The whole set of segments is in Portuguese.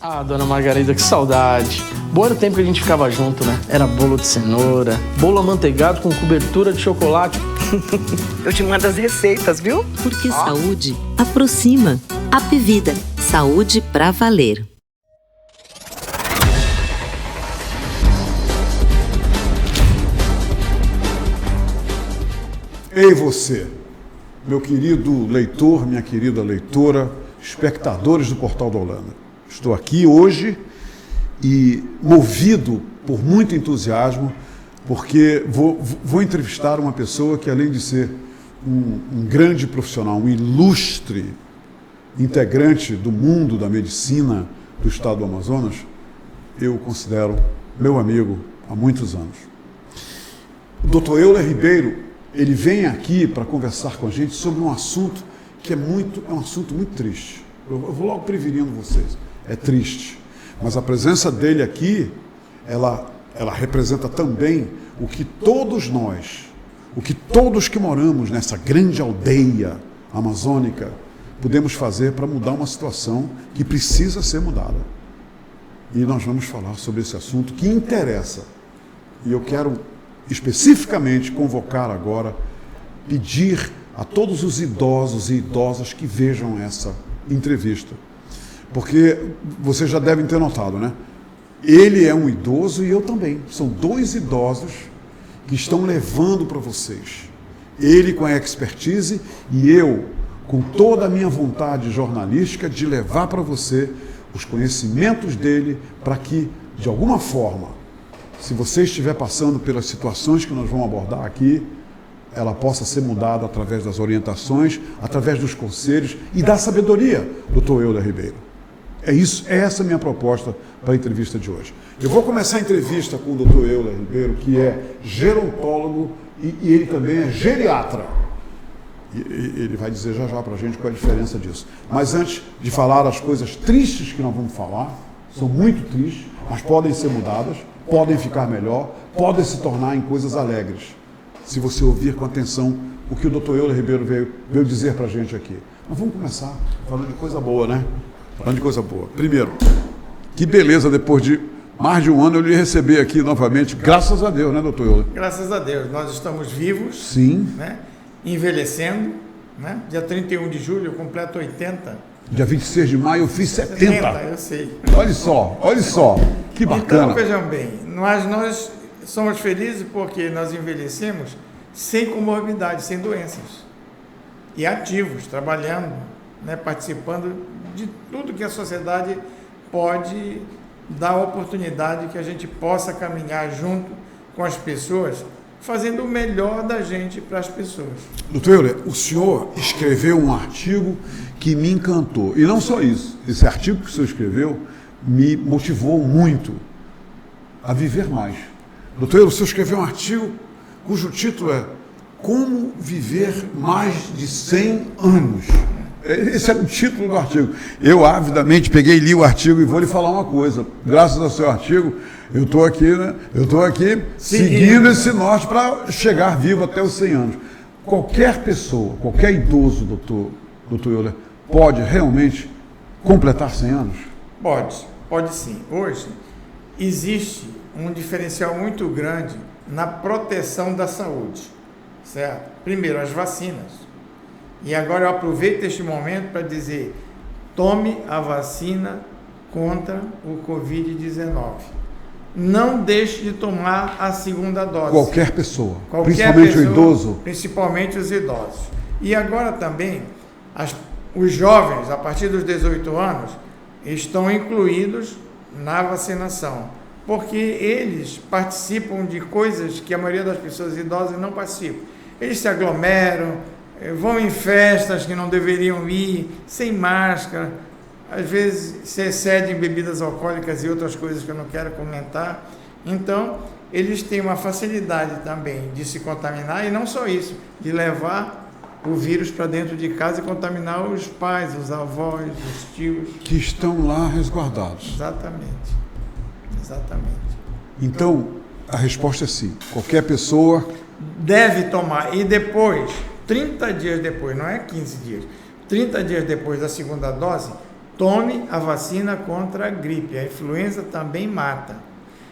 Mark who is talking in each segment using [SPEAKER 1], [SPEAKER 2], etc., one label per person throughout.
[SPEAKER 1] Ah, dona Margarida, que saudade. Bom era o tempo que a gente ficava junto, né? Era bolo de cenoura, bolo amanteigado com cobertura de chocolate.
[SPEAKER 2] Eu te mando as receitas, viu?
[SPEAKER 3] Porque saúde aproxima. Apvida. Saúde pra valer.
[SPEAKER 4] Ei você, meu querido leitor, minha querida leitora, espectadores do Portal da Holanda. Estou aqui hoje e movido por muito entusiasmo, porque vou entrevistar uma pessoa que, além de ser um grande profissional, um ilustre integrante do mundo da medicina do estado do Amazonas, eu considero meu amigo há muitos anos. O Dr. Euler Ribeiro, ele vem aqui para conversar com a gente sobre um assunto que é um assunto muito triste. Eu vou logo prevenindo vocês. É triste. Mas a presença dele aqui, ela representa também o que todos nós, o que todos que moramos nessa grande aldeia amazônica, podemos fazer para mudar uma situação que precisa ser mudada. E nós vamos falar sobre esse assunto que interessa. E eu quero especificamente convocar agora, pedir a todos os idosos e idosas que vejam essa entrevista. Porque vocês já devem ter notado, né? Ele é um idoso e eu também. São dois idosos que estão levando para vocês. Ele com a expertise e eu com toda a minha vontade jornalística de levar para você os conhecimentos dele para que, de alguma forma, se você estiver passando pelas situações que nós vamos abordar aqui, ela possa ser mudada através das orientações, através dos conselhos e da sabedoria do Dr. Euler Ribeiro. É isso, é essa a minha proposta para a entrevista de hoje. Eu vou começar a entrevista com o Dr. Euler Ribeiro, que é gerontólogo e ele também é geriatra. E ele vai dizer já para a gente qual é a diferença disso. Mas antes de falar as coisas tristes que nós vamos falar, são muito tristes, mas podem ser mudadas, podem ficar melhor, podem se tornar em coisas alegres, se você ouvir com atenção o que o Dr. Euler Ribeiro veio dizer para a gente aqui. Mas vamos começar falando de coisa boa, né? Falando de coisa boa. Primeiro, que beleza, depois de mais de um ano eu lhe receber aqui novamente, graças a Deus, né, doutor Euler?
[SPEAKER 5] Graças a Deus, nós estamos vivos,
[SPEAKER 4] sim,
[SPEAKER 5] né? Envelhecendo, né? Dia 31 de julho eu completo 80.
[SPEAKER 4] Dia 26 de maio eu fiz 70.
[SPEAKER 5] Eu sei.
[SPEAKER 4] Olha só, que bacana.
[SPEAKER 5] Então, vejam bem, nós somos felizes porque nós envelhecemos sem comorbidade, sem doenças. E ativos, trabalhando, né? Participando de tudo que a sociedade pode dar oportunidade que a gente possa caminhar junto com as pessoas, fazendo o melhor da gente para as pessoas.
[SPEAKER 4] Doutor Euler, o senhor escreveu um artigo que me encantou. E não só isso, esse artigo que o senhor escreveu me motivou muito a viver mais. Doutor Euler, o senhor escreveu um artigo cujo título é Como Viver Mais de 100 Anos. Esse é o título do artigo. Eu avidamente peguei e li o artigo e vou lhe falar uma coisa. Graças ao seu artigo, eu estou aqui, né? Eu estou aqui seguindo esse norte para chegar vivo até os 100 anos. Qualquer pessoa, qualquer idoso, doutor Euler, pode realmente completar 100 anos?
[SPEAKER 5] Pode sim. Hoje existe um diferencial muito grande na proteção da saúde, certo? Primeiro, as vacinas. E agora eu aproveito este momento para dizer, tome a vacina contra o Covid-19. Não deixe de tomar a segunda dose.
[SPEAKER 4] Qualquer pessoa, principalmente o idoso.
[SPEAKER 5] Principalmente os idosos. E agora também, os jovens, a partir dos 18 anos, estão incluídos na vacinação, porque eles participam de coisas que a maioria das pessoas idosas não participam. Eles se aglomeram, vão em festas que não deveriam ir, sem máscara, às vezes se excedem em bebidas alcoólicas e outras coisas que eu não quero comentar. Então, eles têm uma facilidade também de se contaminar, e não só isso, de levar o vírus para dentro de casa e contaminar os pais, os avós, os tios.
[SPEAKER 4] Que estão lá resguardados.
[SPEAKER 5] Exatamente.
[SPEAKER 4] Então, a resposta é sim. Qualquer pessoa
[SPEAKER 5] deve tomar, e depois, 30 dias depois, não é 15 dias, 30 dias depois da segunda dose, tome a vacina contra a gripe. A influenza também mata.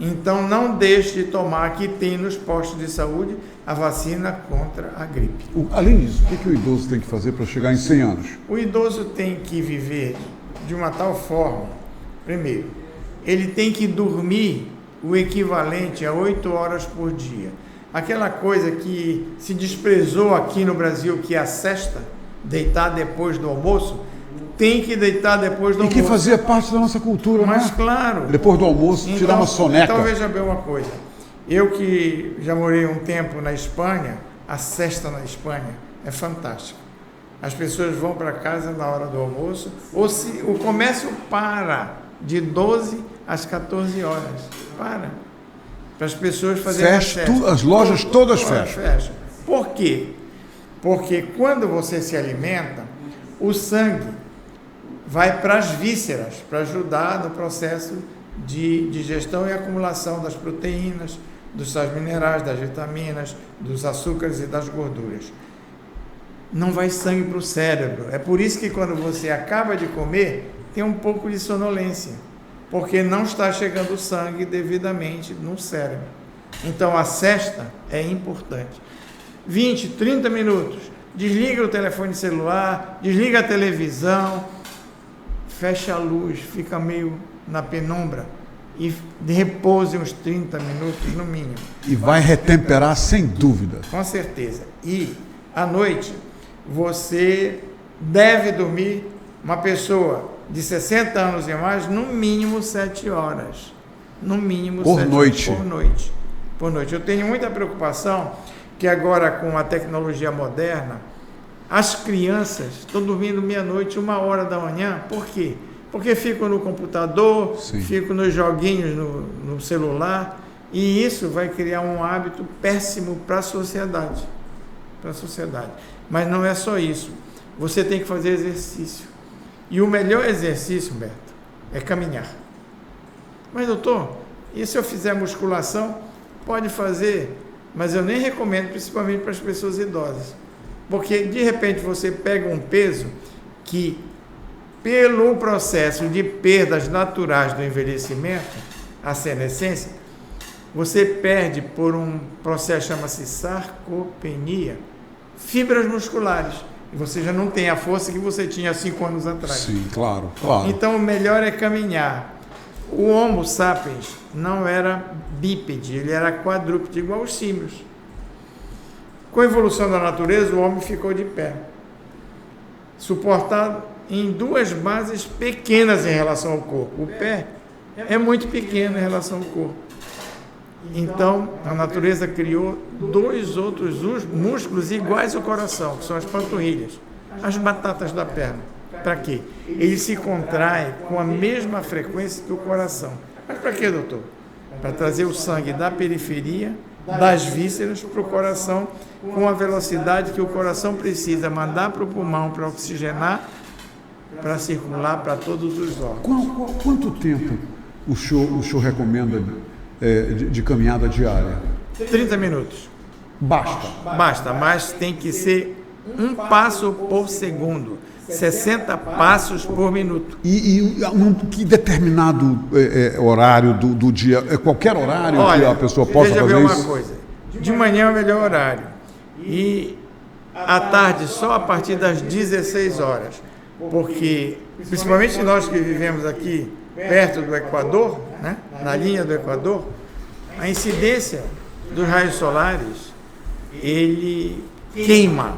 [SPEAKER 5] Então, não deixe de tomar, que tem nos postos de saúde, a vacina contra a gripe.
[SPEAKER 4] Além disso, o que o idoso tem que fazer para chegar em 100 anos?
[SPEAKER 5] O idoso tem que viver de uma tal forma, primeiro, ele tem que dormir o equivalente a 8 horas por dia. Aquela coisa que se desprezou aqui no Brasil, que é a sesta, deitar depois do almoço, tem que deitar depois do almoço.
[SPEAKER 4] E que fazia parte da nossa cultura,
[SPEAKER 5] mas,
[SPEAKER 4] né?
[SPEAKER 5] claro.
[SPEAKER 4] Depois do almoço,
[SPEAKER 5] Então,
[SPEAKER 4] tirar uma soneca.
[SPEAKER 5] Então, veja bem uma coisa. Eu que já morei um tempo na Espanha, a sesta na Espanha é fantástica. As pessoas vão para casa na hora do almoço, ou se o comércio para de 12 às 14 horas. Para as pessoas fazerem a sesta.
[SPEAKER 4] As lojas todas fecham.
[SPEAKER 5] Por quê? Porque quando você se alimenta, o sangue vai para as vísceras, para ajudar no processo de digestão e acumulação das proteínas, dos sais minerais, das vitaminas, dos açúcares e das gorduras. Não vai sangue para o cérebro. É por isso que quando você acaba de comer, tem um pouco de sonolência, porque não está chegando sangue devidamente no cérebro. Então a sesta é importante. 20, 30 minutos. Desliga o telefone celular, desliga a televisão, fecha a luz, fica meio na penumbra e repouse uns 30 minutos no mínimo.
[SPEAKER 4] E vai retemperar sem dúvida.
[SPEAKER 5] Com certeza. E à noite você deve dormir, uma pessoa de 60 anos e mais, no mínimo 7 horas. No mínimo 7 horas por noite. Eu tenho muita preocupação que agora com a tecnologia moderna, as crianças estão dormindo meia-noite, 1h da manhã. Por quê? Porque ficam no computador, ficam nos joguinhos no celular, e isso vai criar um hábito péssimo para a sociedade. Mas não é só isso. Você tem que fazer exercício. E o melhor exercício, Beto, é caminhar. Mas, doutor, e se eu fizer musculação? Pode fazer, mas eu nem recomendo, principalmente para as pessoas idosas. Porque, de repente, você pega um peso que, pelo processo de perdas naturais do envelhecimento, a senescência, você perde por um processo que chama-se sarcopenia, fibras musculares. E você já não tem a força que você tinha há 5 anos atrás.
[SPEAKER 4] Sim, claro.
[SPEAKER 5] Então, o melhor é caminhar. O Homo sapiens não era bípede, ele era quadrúpede, igual os símios. Com a evolução da natureza, o homem ficou de pé, suportado em 2 bases pequenas em relação ao corpo. O pé é muito pequeno em relação ao corpo. Então, a natureza criou 2 outros músculos iguais ao coração, que são as panturrilhas, as batatas da perna. Para quê? Ele se contrai com a mesma frequência que o coração. Mas para quê, doutor? Para trazer o sangue da periferia, das vísceras, para o coração, com a velocidade que o coração precisa mandar para o pulmão para oxigenar, para circular para todos os órgãos.
[SPEAKER 4] Quanto tempo o senhor recomenda de caminhada diária?
[SPEAKER 5] 30 minutos.
[SPEAKER 4] Basta,
[SPEAKER 5] mas tem que ser 1 passo por segundo. 60 passos por minuto.
[SPEAKER 4] E que determinado horário do dia, qualquer horário que a pessoa possa fazer isso?
[SPEAKER 5] Veja bem uma coisa, de manhã é o melhor horário, e à tarde só a partir das 16 horas, porque, principalmente nós que vivemos aqui perto do Equador, né, na linha do Equador, a incidência dos raios solares, ele queima.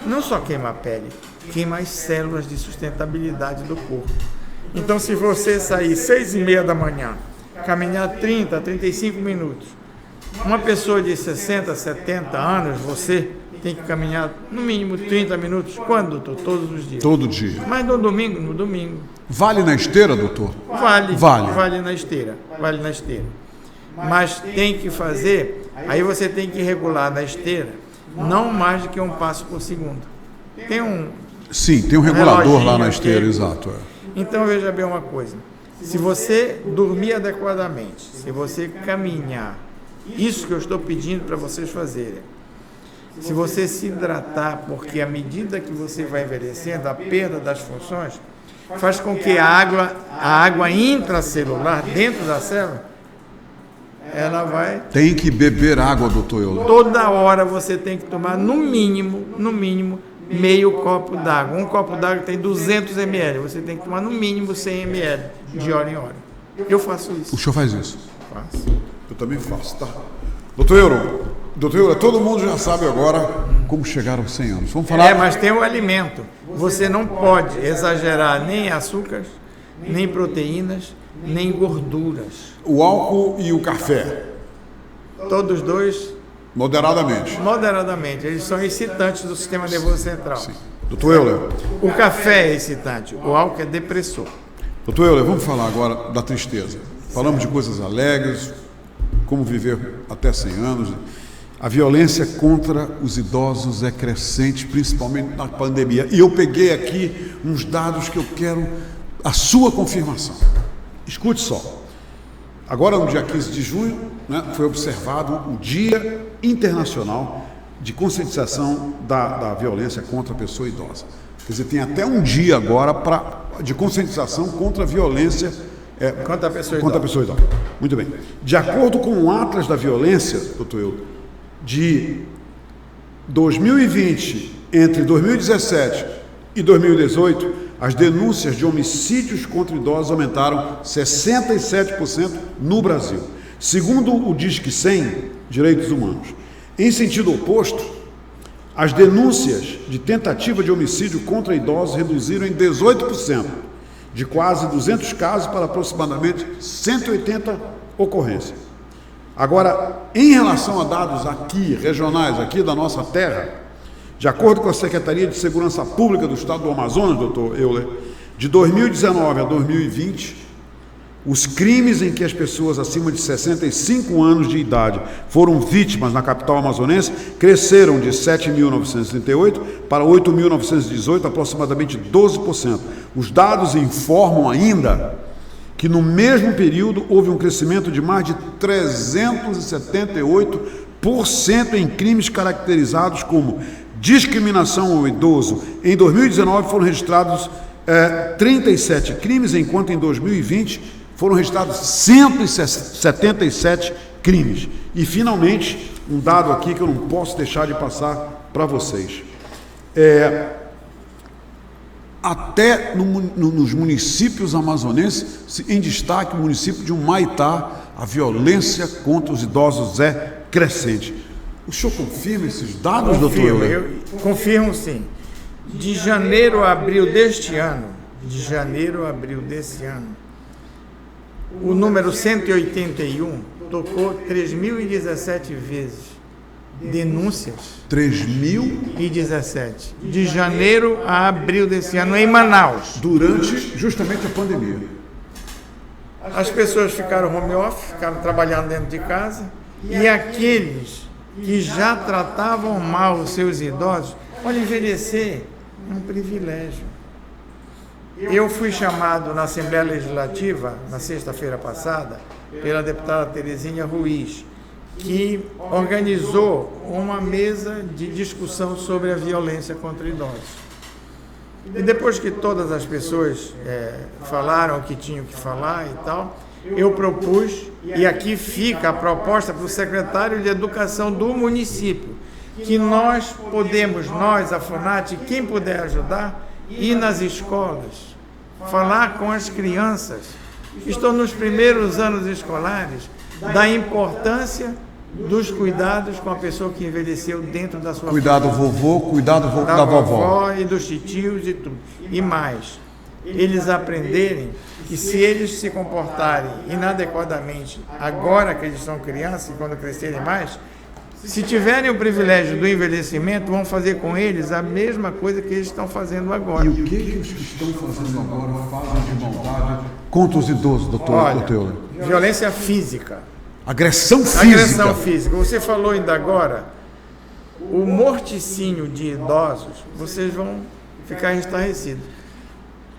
[SPEAKER 5] Não só queima a pele, queima as células de sustentabilidade do corpo. Então, se você sair 6h30 da manhã, caminhar 30, 35 minutos, uma pessoa de 60, 70 anos, você tem que caminhar no mínimo 30 minutos. Quando, doutor? Todos os dias.
[SPEAKER 4] Todo dia.
[SPEAKER 5] Mas no domingo.
[SPEAKER 4] Vale na esteira, doutor?
[SPEAKER 5] Vale na esteira. Mas tem que fazer, aí você tem que regular na esteira, não mais do que 1 passo por segundo. Tem um
[SPEAKER 4] regulador lá na esteira, exato.
[SPEAKER 5] Então, veja bem uma coisa. Se você dormir adequadamente, se você caminhar, isso que eu estou pedindo para vocês fazerem, se você se hidratar, porque à medida que você vai envelhecendo, a perda das funções faz com que a água intracelular, dentro da célula, ela vai...
[SPEAKER 4] Tem que beber água, doutor Euler.
[SPEAKER 5] Toda hora você tem que tomar, no mínimo, meio copo d'água. Um copo d'água tem 200 ml. Você tem que tomar, no mínimo, 100 ml de hora em hora. Eu faço isso.
[SPEAKER 4] O senhor faz isso?
[SPEAKER 5] Faço.
[SPEAKER 4] Eu também faço, tá? Doutor Euler, todo mundo já sabe agora como chegar aos 100 anos. Vamos falar...
[SPEAKER 5] Mas tem o alimento. Você não pode exagerar nem açúcares, nem proteínas, nem gorduras.
[SPEAKER 4] O álcool e o café?
[SPEAKER 5] Todos dois...
[SPEAKER 4] Moderadamente.
[SPEAKER 5] Moderadamente. Eles são excitantes do sistema nervoso central.
[SPEAKER 4] Sim. Doutor Euler.
[SPEAKER 5] O café é excitante, o álcool é depressor.
[SPEAKER 4] Doutor Euler, vamos falar agora da tristeza. Falamos de coisas alegres, como viver até 100 anos. A violência contra os idosos é crescente, principalmente na pandemia. E eu peguei aqui uns dados que eu quero a sua confirmação. Escute só. Agora, no dia 15 de junho, foi observado o Dia Internacional de Conscientização da Violência contra a Pessoa Idosa. Quer dizer, tem até um dia agora de conscientização contra a violência contra a pessoa idosa. Muito bem. De acordo com o Atlas da Violência, doutor Euler, de 2020, entre 2017 e 2018, as denúncias de homicídios contra idosos aumentaram 67% no Brasil. Segundo o Disque 100, Direitos Humanos. Em sentido oposto, as denúncias de tentativa de homicídio contra idosos reduziram em 18%, de quase 200 casos para aproximadamente 180 ocorrências. Agora, em relação a dados aqui, regionais, aqui da nossa terra, de acordo com a Secretaria de Segurança Pública do Estado do Amazonas, doutor Euler, de 2019 a 2020, os crimes em que as pessoas acima de 65 anos de idade foram vítimas na capital amazonense cresceram de 7.938 para 8.918, aproximadamente 12%. Os dados informam ainda que no mesmo período houve um crescimento de mais de 378% em crimes caracterizados como discriminação ao idoso. Em 2019 foram registrados 37 crimes, enquanto em 2020 foram registrados 177 crimes. E, finalmente, um dado aqui que eu não posso deixar de passar para vocês. Até nos municípios amazonenses, em destaque o município de Humaitá, a violência contra os idosos é crescente. O senhor confirma esses dados, doutor Euler?
[SPEAKER 5] Eu confirmo, sim. De janeiro a abril deste ano, o número 181 tocou 3.017 vezes. Denúncias.
[SPEAKER 4] 3.017.
[SPEAKER 5] De janeiro a abril desse ano, em Manaus.
[SPEAKER 4] Durante justamente a pandemia.
[SPEAKER 5] As pessoas ficaram home office, ficaram trabalhando dentro de casa, e aqueles que já tratavam mal os seus idosos, olha, envelhecer é um privilégio. Eu fui chamado na Assembleia Legislativa, na sexta-feira passada, pela deputada Terezinha Ruiz, que organizou uma mesa de discussão sobre a violência contra idosos. E depois que todas as pessoas falaram o que tinham que falar e tal, eu propus, e aqui fica a proposta para o secretário de Educação do município, que nós podemos, a FUNAT, quem puder ajudar, ir nas escolas, falar com as crianças que estão nos primeiros anos escolares, da importância dos cuidados com a pessoa que envelheceu dentro da sua
[SPEAKER 4] Cuidado
[SPEAKER 5] família.
[SPEAKER 4] vovô, cuidado da vovó.
[SPEAKER 5] E dos titios e tudo. E mais, eles aprenderem que se eles se comportarem inadequadamente agora que eles são crianças e quando crescerem mais, se tiverem o privilégio do envelhecimento, vão fazer com eles a mesma coisa que eles estão fazendo agora.
[SPEAKER 4] E o que os que estão fazendo agora fazem de maldade contra os idosos, doutor?
[SPEAKER 5] Olha, violência física.
[SPEAKER 4] Agressão física.
[SPEAKER 5] Agressão física. Você falou ainda agora, o morticínio de idosos, vocês vão ficar estarrecidos.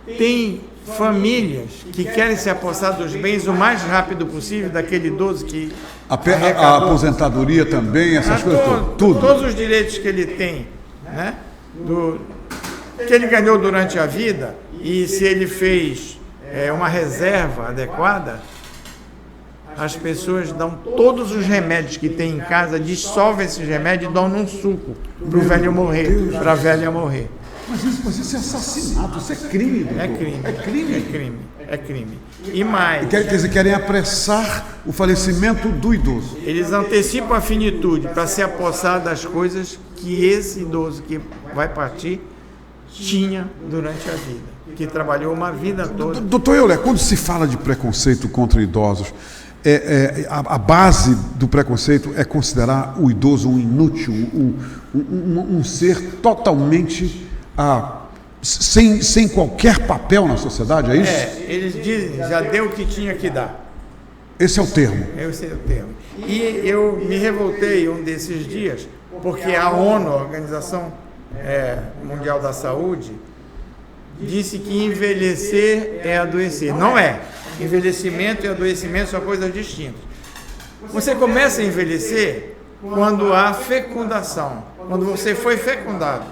[SPEAKER 5] Tem famílias que querem se apossar dos bens o mais rápido possível daquele idoso que
[SPEAKER 4] A aposentadoria também, essas coisas, tudo.
[SPEAKER 5] Todos os direitos que ele tem, né? Que ele ganhou durante a vida, e se ele fez uma reserva adequada, as pessoas dão todos os remédios que tem em casa, dissolvem esses remédios e dão num suco para o velho morrer, para a velha morrer.
[SPEAKER 4] Mas isso é assassinato, isso é crime, doutor.
[SPEAKER 5] É crime.
[SPEAKER 4] É crime.
[SPEAKER 5] É crime. É crime. E mais,
[SPEAKER 4] Quer dizer, querem apressar o falecimento do idoso.
[SPEAKER 5] eles antecipam a finitude para se apossar das coisas que esse idoso que vai partir tinha durante a vida, que trabalhou uma vida toda.
[SPEAKER 4] Doutor Euler, quando se fala de preconceito contra idosos, a base do preconceito é considerar o idoso um inútil, um ser totalmente sem qualquer papel na sociedade, é isso?
[SPEAKER 5] Eles dizem, já deu o que tinha que dar.
[SPEAKER 4] Esse é o termo.
[SPEAKER 5] Esse é o termo. E eu me revoltei um desses dias, porque a ONU, a Organização Mundial da Saúde, disse que envelhecer é adoecer. Não é. Envelhecimento e adoecimento são coisas distintas. Você começa a envelhecer quando há fecundação, quando você foi fecundado.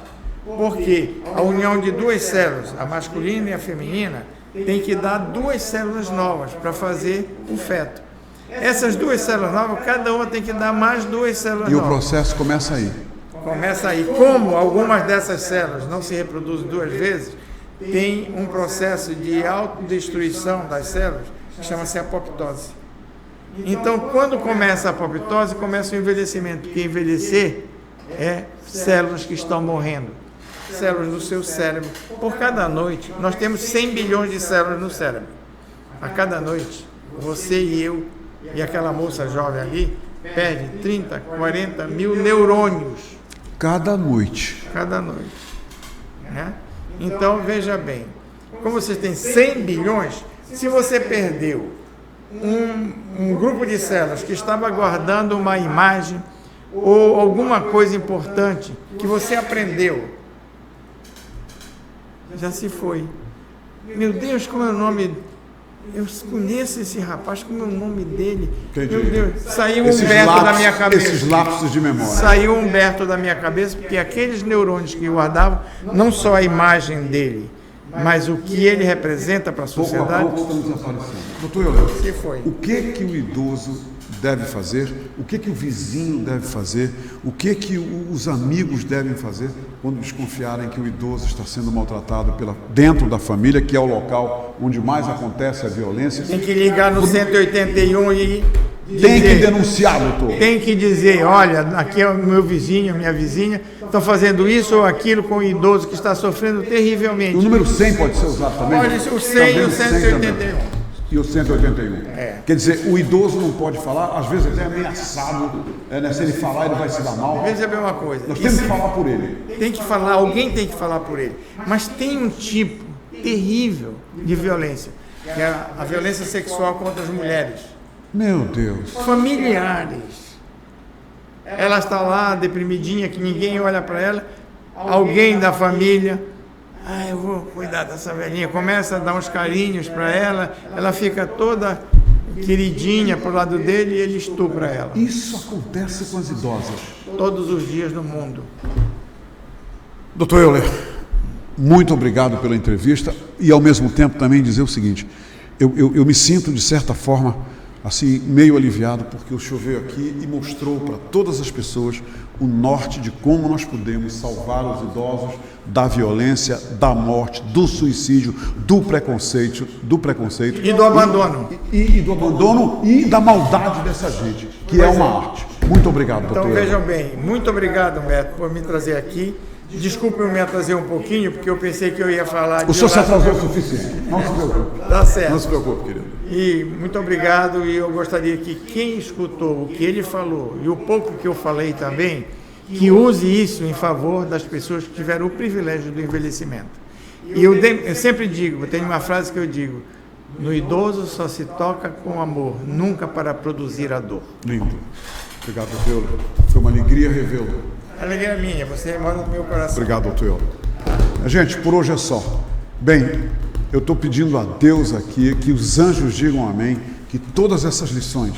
[SPEAKER 5] Porque a união de duas células, a masculina e a feminina, tem que dar duas células novas para fazer o feto. Essas duas células novas, cada uma tem que dar mais duas células novas.
[SPEAKER 4] E o processo começa aí.
[SPEAKER 5] Começa aí. Como algumas dessas células não se reproduzem duas vezes, tem um processo de autodestruição das células que chama-se apoptose. Então, quando começa a apoptose, começa o envelhecimento, porque envelhecer é células que estão morrendo, células do seu cérebro. Por cada noite, nós temos 100 bilhões de células no cérebro. A cada noite, você e eu e aquela moça jovem ali perde 30, 40 mil neurônios.
[SPEAKER 4] Cada noite.
[SPEAKER 5] Cada noite. Né? Então, veja bem, como você tem 100 bilhões, se você perdeu um grupo de células que estava guardando uma imagem ou alguma coisa importante que você aprendeu, já se foi. Meu Deus, como é o nome? Eu conheço esse rapaz, como é o nome dele?
[SPEAKER 4] Entendi.
[SPEAKER 5] Meu Deus, saiu Humberto da minha cabeça.
[SPEAKER 4] Esses lapsos de memória.
[SPEAKER 5] Saiu Humberto da minha cabeça, porque aqueles neurônios que guardavam, não só a imagem dele, mas o que ele representa para a sociedade.
[SPEAKER 4] Pouco a pouco estamos desaparecendo. Doutor Euler,
[SPEAKER 5] se foi.
[SPEAKER 4] O que o idoso deve fazer? O que o vizinho deve fazer? O que os amigos devem fazer quando desconfiarem que o idoso está sendo maltratado dentro da família, que é o local onde mais acontece a violência?
[SPEAKER 5] Tem que ligar no 181 e dizer,
[SPEAKER 4] tem que denunciar, doutor.
[SPEAKER 5] Tem que dizer, olha, aqui é o meu vizinho, a minha vizinha, estão fazendo isso ou aquilo com o idoso que está sofrendo terrivelmente.
[SPEAKER 4] O número 100 pode ser usado também?
[SPEAKER 5] Olha, o 100 e o 181.
[SPEAKER 4] E o 181. Quer dizer, o idoso não pode falar, às vezes até ameaçado, né? Se ele falar, ele vai se dar mal.
[SPEAKER 5] Veja bem uma coisa.
[SPEAKER 4] Nós temos que falar por ele.
[SPEAKER 5] Tem que falar, alguém tem que falar por ele. Mas tem um tipo terrível de violência, que é a violência sexual contra as mulheres.
[SPEAKER 4] Meu Deus.
[SPEAKER 5] Familiares. Ela está lá, deprimidinha, que ninguém olha para ela, alguém da família... eu vou cuidar dessa velhinha. Começa a dar uns carinhos para ela, ela fica toda queridinha pro lado dele e ele estupra ela.
[SPEAKER 4] Isso acontece com as idosas.
[SPEAKER 5] Todos os dias no mundo.
[SPEAKER 4] Doutor Euler, muito obrigado pela entrevista e ao mesmo tempo também dizer o seguinte, eu me sinto de certa forma assim meio aliviado porque o senhor veio aqui e mostrou para todas as pessoas o norte de como nós podemos salvar os idosos da violência, da morte, do suicídio, do preconceito
[SPEAKER 5] e do abandono.
[SPEAKER 4] E do abandono e da maldade dessa gente, que é uma arte. Muito obrigado, doutor.
[SPEAKER 5] Então vejam bem, muito obrigado, Humberto, por me trazer aqui. Desculpe eu me atrasei um pouquinho, porque eu pensei que eu ia falar...
[SPEAKER 4] O senhor se atrasou o suficiente. Não se preocupe.
[SPEAKER 5] Tá certo.
[SPEAKER 4] Não se preocupe, querido.
[SPEAKER 5] E muito obrigado, e eu gostaria que quem escutou o que ele falou e o pouco que eu falei também, que use isso em favor das pessoas que tiveram o privilégio do envelhecimento. E eu sempre digo, eu tenho uma frase que eu digo, no idoso só se toca com amor, nunca para produzir a dor.
[SPEAKER 4] Lindo. Obrigado, doutor. Foi uma alegria revê-lo.
[SPEAKER 5] Alegria minha, você mora no meu coração.
[SPEAKER 4] Obrigado, doutor. Gente, por hoje é só. Bem, Eu estou pedindo a Deus aqui que os anjos digam amém, que todas essas lições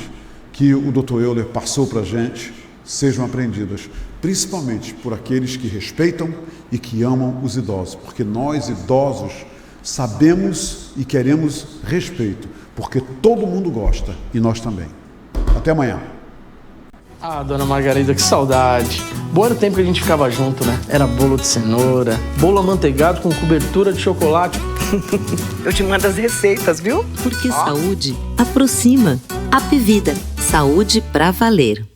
[SPEAKER 4] que o Dr. Euler passou para a gente sejam aprendidas, principalmente por aqueles que respeitam e que amam os idosos, porque nós, idosos, sabemos e queremos respeito, porque todo mundo gosta e nós também. Até amanhã.
[SPEAKER 1] Ah, dona Margarida, que saudade. Bom era o tempo que a gente ficava junto, né? Era bolo de cenoura, bolo amanteigado com cobertura de chocolate.
[SPEAKER 2] Eu te mando as receitas, viu?
[SPEAKER 3] Porque saúde aproxima. Apvida, saúde pra valer.